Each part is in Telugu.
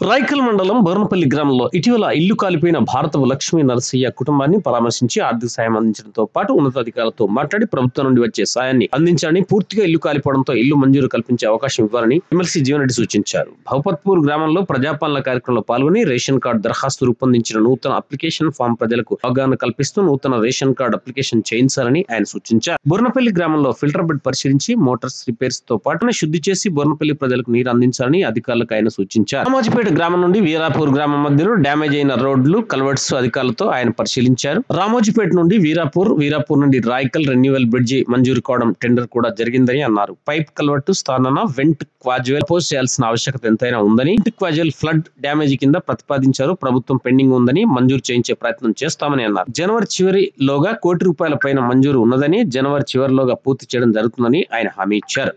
రాయకల్ మండలం బోర్నపల్లి గ్రామంలో ఇటీవల ఇల్లు కాలిపోయిన భారతపు లక్ష్మీ నరసయ్య కుటుంబాన్ని పరామర్శించి ఆర్థిక సాయం అందించడంతో పాటు ఉన్నతాధికారులతో మాట్లాడి ప్రభుత్వం నుండి వచ్చే సాయాన్ని అందించాలని, పూర్తిగా ఇల్లు కాలిపోవడంతో ఇల్లు మంజూరు కల్పించే అవకాశం ఇవ్వాలని ఎమ్మెల్సీ జీవన్రెడ్డి సూచించారు. భగపత్పూర్ గ్రామంలో ప్రజాపాలన కార్యక్రమంలో పాల్గొని రేషన్ కార్డు దరఖాస్తు రూపొందించిన నూతన అప్లికేషన్ ఫామ్ ప్రజలకు అవగాహన కల్పిస్తూ నూతన రేషన్ కార్డు అప్లికేషన్ చేయించాలని ఆయన సూచించారు. బోర్నపల్లి గ్రామంలో ఫిల్టర్ బెడ్ పరిశీలించి మోటార్స్ రిపేర్స్ తో పాటు శుద్ధి చేసి బోర్నపల్లి ప్రజలకు నీరు అందించాలని అధికారులకు ఆయన సూచించారు. రామోజీపేట గ్రామం నుండి వీరాపూర్ గ్రామం మధ్యలో డ్యామేజ్ అయిన రోడ్లు, కల్వర్ట్స్ అధికారులతో ఆయన పరిశీలించారు. రామోజీపేట నుండి వీరాపూర్ నుండి రాయకల్ రెన్యువల్ బ్రిడ్జి మంజూరు కావడం టెండర్ కూడా జరిగిందని అన్నారు. పైప్ కల్వర్ట్ స్థానాన వెంట్ క్వాజువల్ పోస్ట్ చేయాల్సిన ఆవశ్యకత ఎంతైనా ఉందని, క్వాజువల్ ఫ్లడ్ డ్యామేజ్ కింద ప్రతిపాదించారు. ప్రభుత్వం పెండింగ్ ఉందని, మంజూరు చేయించే ప్రయత్నం చేస్తామని అన్నారు. జనవరి చివరిలోగా ₹1,00,00,000 పైన మంజూరు ఉన్నదని, జనవరి చివరిలోగా పూర్తి చేయడం జరుగుతుందని ఆయన హామీ ఇచ్చారు.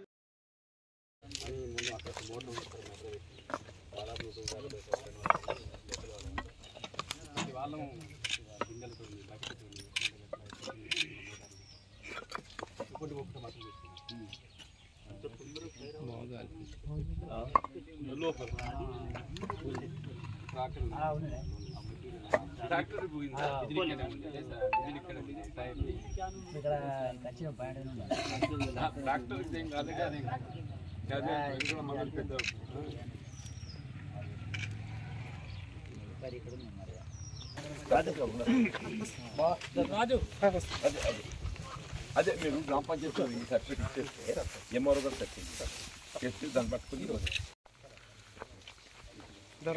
అదే మీరు గ్రామ పంచాయతీ సర్టిఫికేట్ ఇస్తే ఎంఆర్ఓ గారు చేస్తే దాన్ని పట్టుకుని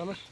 రమేష్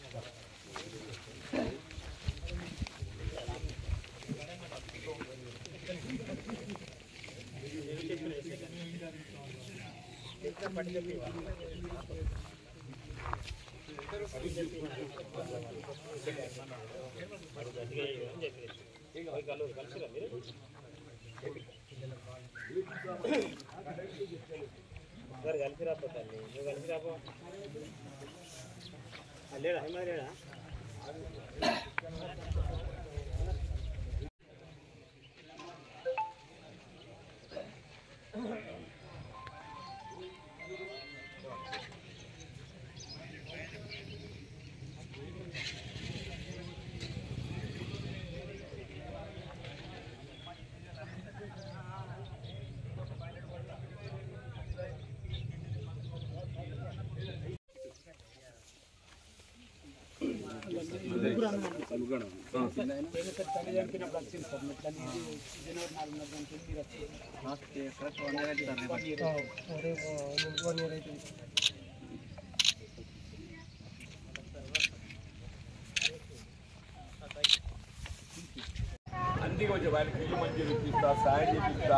అందుకే వచ్చే వాళ్ళకి ఇల్లు మంజూరు ఇప్పిస్తా, సాయం చేపిస్తా.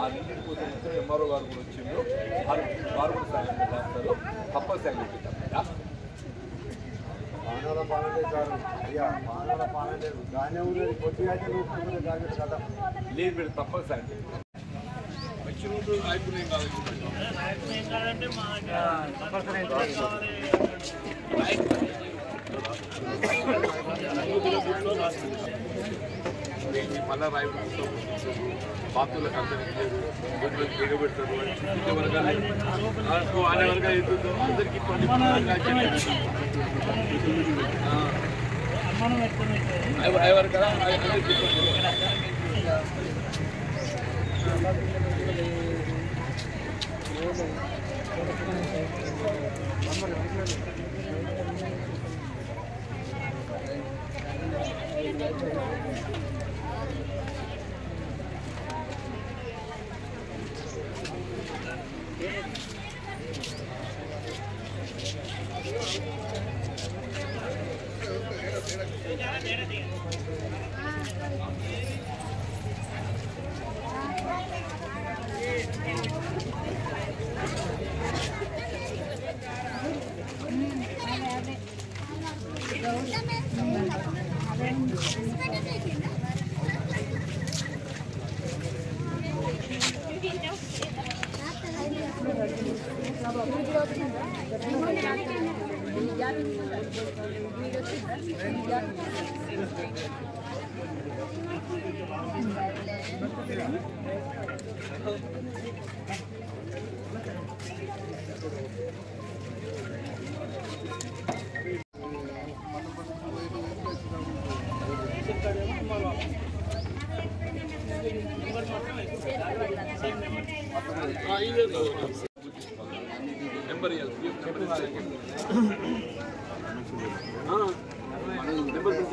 ఆ నీటి కోసం వస్తే ఎంఆర్ఓ గారు కూడా వచ్చిండ్రు, వారు కూడా సాయం చేస్తారు. తప్పని సాయం చేపిస్తాం. లేదు మీరు తప్పని సాయం మంచి రోడ్డు అయిపోయినాయి కాదంటే మళ్ళా రాయి బాత్రూంలకు అర్థం లేదు, దిగబెడతారు. అనే వరకు అవుతుందో అందరికీ వరకు కదా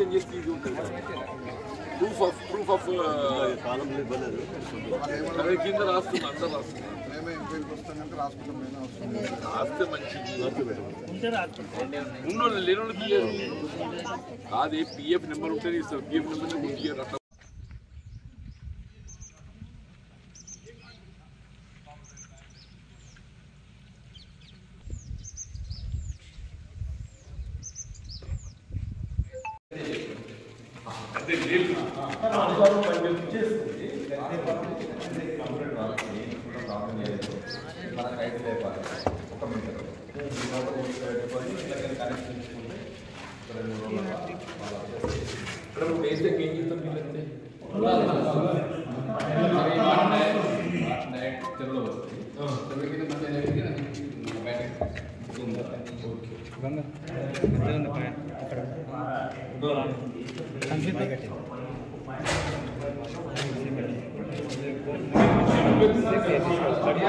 శాంక్షన్ చేసి ఇది ఉంటుంది ప్రూఫ్ ఆఫ్ అదే కింద రాస్తుంది అంతా రాస్తుంది రాస్తే మంచిది ఉన్నోళ్ళు లేనోళ్ళు తీయరు కాదు పిఎఫ్ నెంబర్ ఉంటే ఇస్తారు పిఎఫ్ నెంబర్ తీయరు అట్లా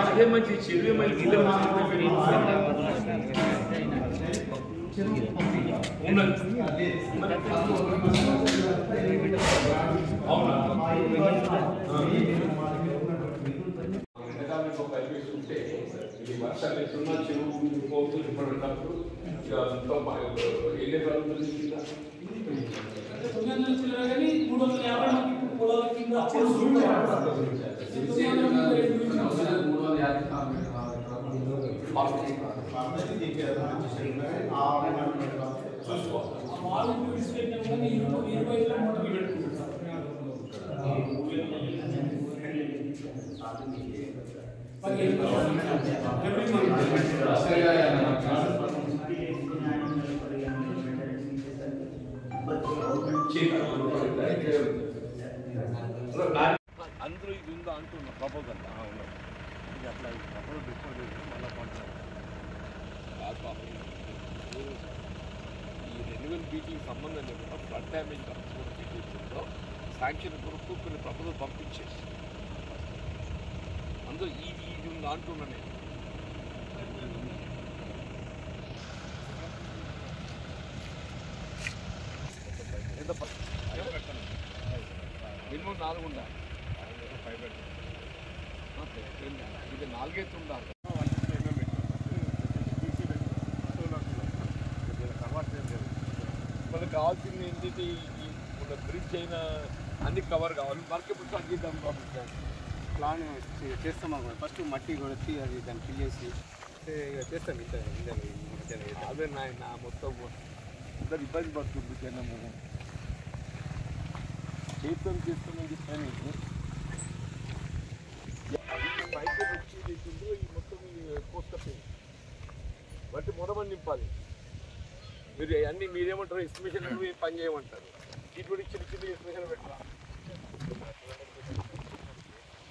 అదే మంచి చెరువు మళ్ళీ కల్పిస్తుంటే ఇది వర్షాలు ఎట్లున్నా చెరువు పోతూ ఇప్పటికప్పుడు వెళ్ళే కాలం అందరూ ఇది ఉందా అంటున్నా ప్రపోజల్ అట్లా ఈ రెన్యువల్ బీటీకి సంబంధం లేకుండా ఫ్లడ్ డ్యామేజ్ బీటీలో శాంక్షన్ కొరకు కొన్ని ప్రపోజల్ పంపించేసి అందులో ఇది ఉందా అంటున్నా నేను ఎంత మినిమం 4 ఉండాలి ఇది 4 ఎత్తు ఉండాలి మనకు కావాల్సింది ఏంటి మన బ్రిడ్జ్ అయినా అన్ని కవర్ కావాలి మనకి ఇప్పుడు తగ్గిద్దాం ప్లాన్ చేస్తాం ఫస్ట్ మట్టి కొట్టి అది దాన్ని ఫిల్ చేసి చేస్తాం అదే నాయన మొత్తం అందరు ఇబ్బంది పడుతుంది జనము చేస్తామని చెప్పాను బయట వచ్చి ఈ మొత్తం కోస్టప్ బట్టి మొదమని నింపాలి మీరు అన్ని మీరేమంటారు ఎస్టిమేషన్ పని చేయమంటారు ఇటువంటి చిన్న చిన్న ఎస్టిమేషన్ పెట్టరా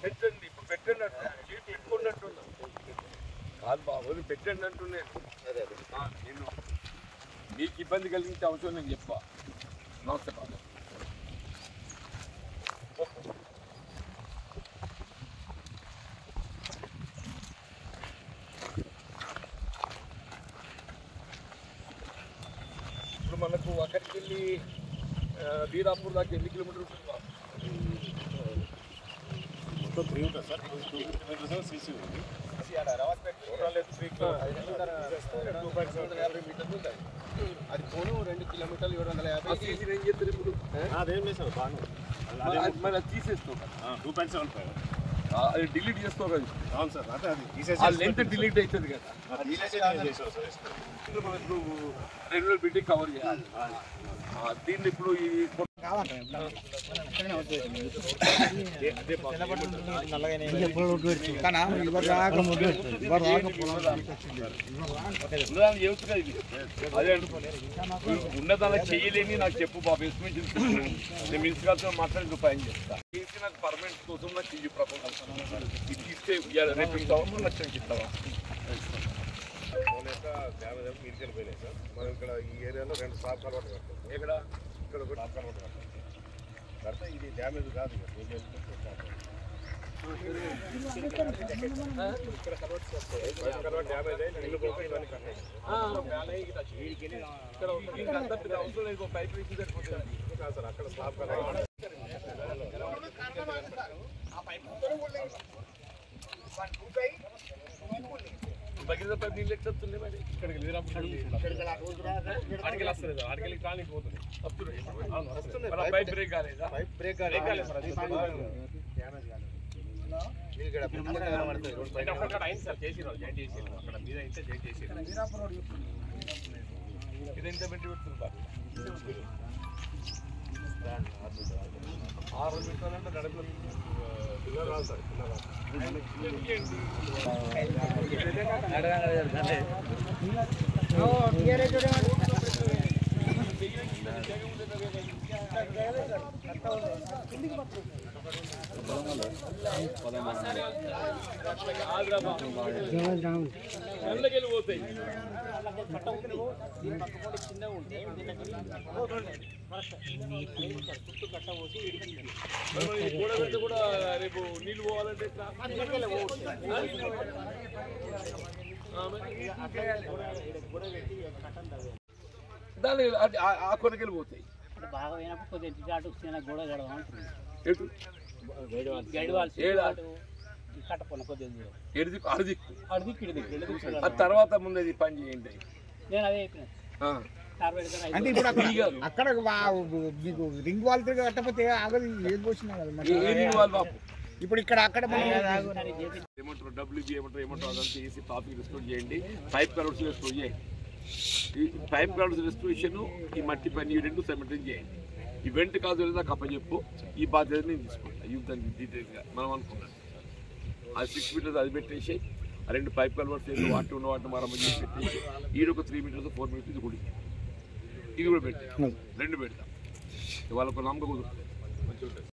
పెట్టండి ఇప్పుడు పెట్టండి అంటున్నా పెట్టుకోండి అంటున్నా కాదు బాబు పెట్టండి అంటున్నాను నేను మీకు ఇబ్బంది కలిగించే అవసరం నేను చెప్పా నమస్తే బాబు ఇప్పుడు మనకు అక్కడికి వెళ్ళి బీరాపూర్ దాకా ఎన్ని కిలోమీటర్లు ఉంటుంది మొత్తం 3 ఉంటుంది సార్ 2 కిలోమీటర్స్ సీసీ ఉంది అది పోను 2 కిలోమీటర్లు 750 ఏం చేస్తారు ఇప్పుడు అదేం లేదు సార్ బాగా మరి అది తీసేస్తావు 2.75 అది డిలీట్ చేస్తావు కదా అవును సార్ అంటే అది ఆ తీసేసి లెంత్ డిలీట్ అవుతుంది కదా మనకు రెగ్యులర్ బిల్డింగ్ కవర్ చేయాలి దీన్ని ఇప్పుడు ఈ ఉన్నదాన్ని చేయలేని నాకు చెప్పు బాబు ఎస్టిమేషన్ నేను మున్సిపాలిటీతో మాట్లాడి ఫైన్ చేస్తా నాకు పర్మనెంట్ కోసం నాకు చెయ్యి ప్రపోజల్ ఇది ఇస్తే రేపు ఇస్తావా లక్షలకి ఇస్తావా మీదికి పోయినాయి సార్ మనం ఇక్కడ ఈ ఏరియాలో 2 స్టాప్ కలవాటు కడతాం ఇక్కడ ఒక స్టాప్ కలవాటు కడతాం ఇది డ్యామేజ్ కాదు భగీరథ పైప్ నీళ్ళు ఎట్లా వస్తుంది మరి ఇక్కడికి అడిగి వస్తుంది అడిగి ట్రానికి పోతుంది పైప్ బ్రేక్ కాలేదా బ్రేక్ కాలేదు అక్కడ అయింది సార్ చేసి జాయిన్ చేసి అక్కడ మీద అయితే జాయిన్ చేసి ఇది ఎంత పెట్టి పెడుతున్నారు 6 మీటర్లు అంటే నడుపులో పిల్లలు రాదు సార్ వెళ్ళిపోతాయి కూడా రేపు నీళ్ళు పోవాలంటే దాని ఆ కొనకెళ్ళి పోతాయి బాగా పోయినప్పుడు కొద్దిగా అటు గోడ ఆ తర్వాత ముందు పని చేయండి నేను అదే అంటే ఇప్పుడు అక్కడ మీకు రింగ్ వాల్ కట్టకపోతే ఆగదు ఏది పోసినా కదా ఇప్పుడు ఇక్కడ అక్కడ ఏమంటారు డబ్ల్యూబీ ఏమంటారు అదంతా చేసి టాపిక్ రెస్టోర్ చేయండి పైప్ కలర్స్ రెస్టోర్ చేయండి ఈ పైప్ కలర్స్ రెస్టోరేషన్ ఈ మట్టి పని ఈ రెండు సెమెంటైన్ చేయండి ఈవెంట్ కాదు లేదా కప్పచెప్పు ఈ బాధ్యత నేను తీసుకుంటా యూత్ డీటెయిల్స్గా మనం అనుకున్నాం ఆ 6 మీటర్స్ అది పెట్టేసి ఆ 2 పైప్ కలర్స్ వాటి ఉన్న వాటిని మరమ్మ చేసి పెట్టేసి ఈడొక 3 మీటర్స్ 4 మీటర్స్ ఇది కూడా ఇది కూడా పెట్టాం 2 పెడతాం వాళ్ళకు నమ్మకం కుదురుతుంది మంచిగా ఉంటుంది